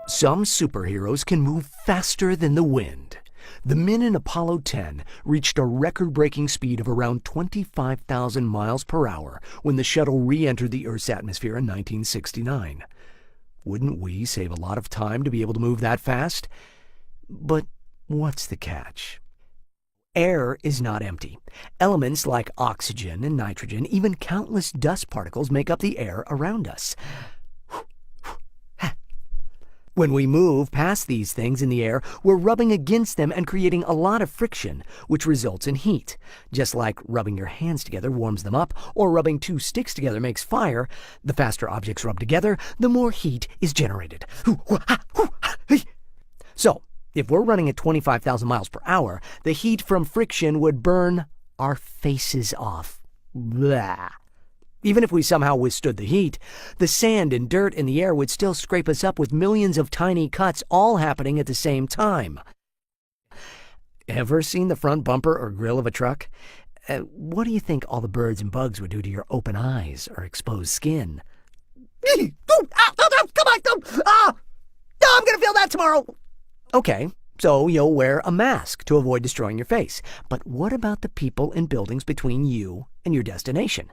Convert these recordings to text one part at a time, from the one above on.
Some superheroes can move faster than the wind. The men in Apollo 10 reached a record-breaking speed of around 25,000 miles per hour when the shuttle re-entered the Earth's atmosphere in 1969. Wouldn't we save a lot of time to be able to move that fast? But what's the catch? Air is not empty. Elements like oxygen and nitrogen, even countless dust particles, make up the air around us. When we move past these things in the air, we're rubbing against them and creating a lot of friction, which results in heat. Just like rubbing your hands together warms them up, or rubbing two sticks together makes fire, the faster objects rub together, the more heat is generated. So, if we're running at 25,000 miles per hour, the heat from friction would burn our faces off. Blah. Even if we somehow withstood the heat, the sand and dirt in the air would still scrape us up with millions of tiny cuts all happening at the same time. Ever seen the front bumper or grill of a truck? What do you think all the birds and bugs would do to your open eyes or exposed skin? Come on! I'm gonna feel that tomorrow! Okay, so you'll wear a mask to avoid destroying your face. But what about the people in buildings between you and your destination?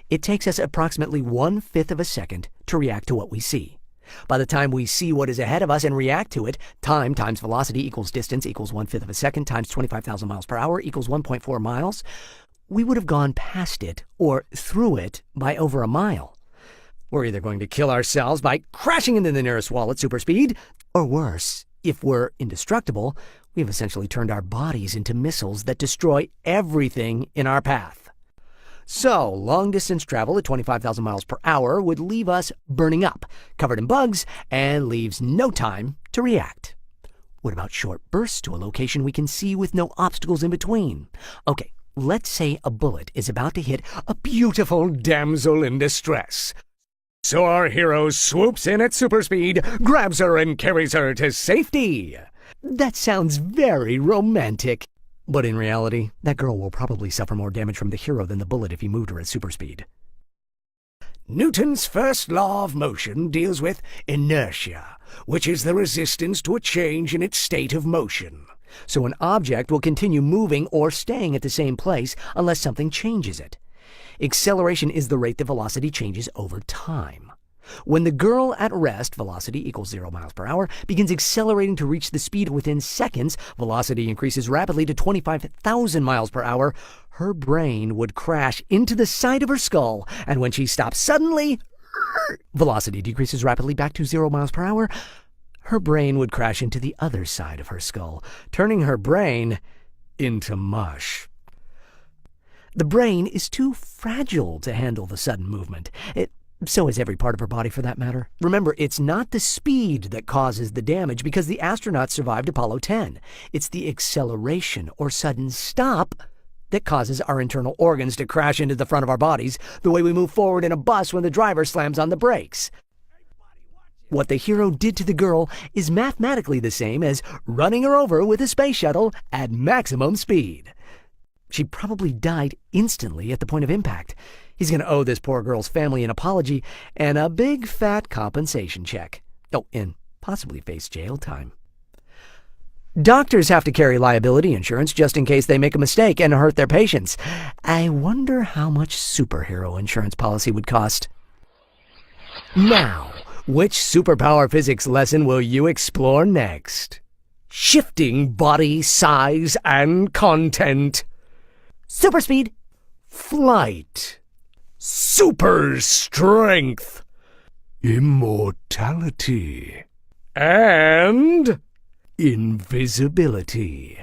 It takes us approximately 1/5 of a second to react to what we see. By the time we see what is ahead of us and react to it, time times velocity equals distance equals 1/5 of a second times 25,000 miles per hour equals 1.4 miles. We would have gone past it or through it by over a mile. We're either going to kill ourselves by crashing into the nearest wall at super speed, or worse, if we're indestructible, we've essentially turned our bodies into missiles that destroy everything in our path. So, long-distance travel at 25,000 miles per hour would leave us burning up, covered in bugs, and leaves no time to react. What about short bursts to a location we can see with no obstacles in between? Okay, let's say a bullet is about to hit a beautiful damsel in distress. So our hero swoops in at super speed, grabs her, and carries her to safety. That sounds very romantic. But in reality, that girl will probably suffer more damage from the hero than the bullet if he moved her at super speed. Newton's first law of motion deals with inertia, which is the resistance to a change in its state of motion. So an object will continue moving or staying at the same place unless something changes it. Acceleration is the rate the velocity changes over time. When the girl at rest, velocity equals 0 miles per hour, begins accelerating to reach the speed within seconds, velocity increases rapidly to 25,000 miles per hour, her brain would crash into the side of her skull, and when she stops suddenly, velocity decreases rapidly back to 0 miles per hour, her brain would crash into the other side of her skull, turning her brain into mush. The brain is too fragile to handle the sudden movement. So is every part of her body, for that matter. Remember, it's not the speed that causes the damage because the astronauts survived Apollo 10. It's the acceleration or sudden stop that causes our internal organs to crash into the front of our bodies the way we move forward in a bus when the driver slams on the brakes. What the hero did to the girl is mathematically the same as running her over with a space shuttle at maximum speed. She probably died instantly at the point of impact. He's going to owe this poor girl's family an apology and a big fat compensation check. Oh, and possibly face jail time. Doctors have to carry liability insurance just in case they make a mistake and hurt their patients. I wonder how much superhero insurance policy would cost. Now, which superpower physics lesson will you explore next? Shifting body size and content. Super speed. Flight. Super strength. Immortality. And invisibility.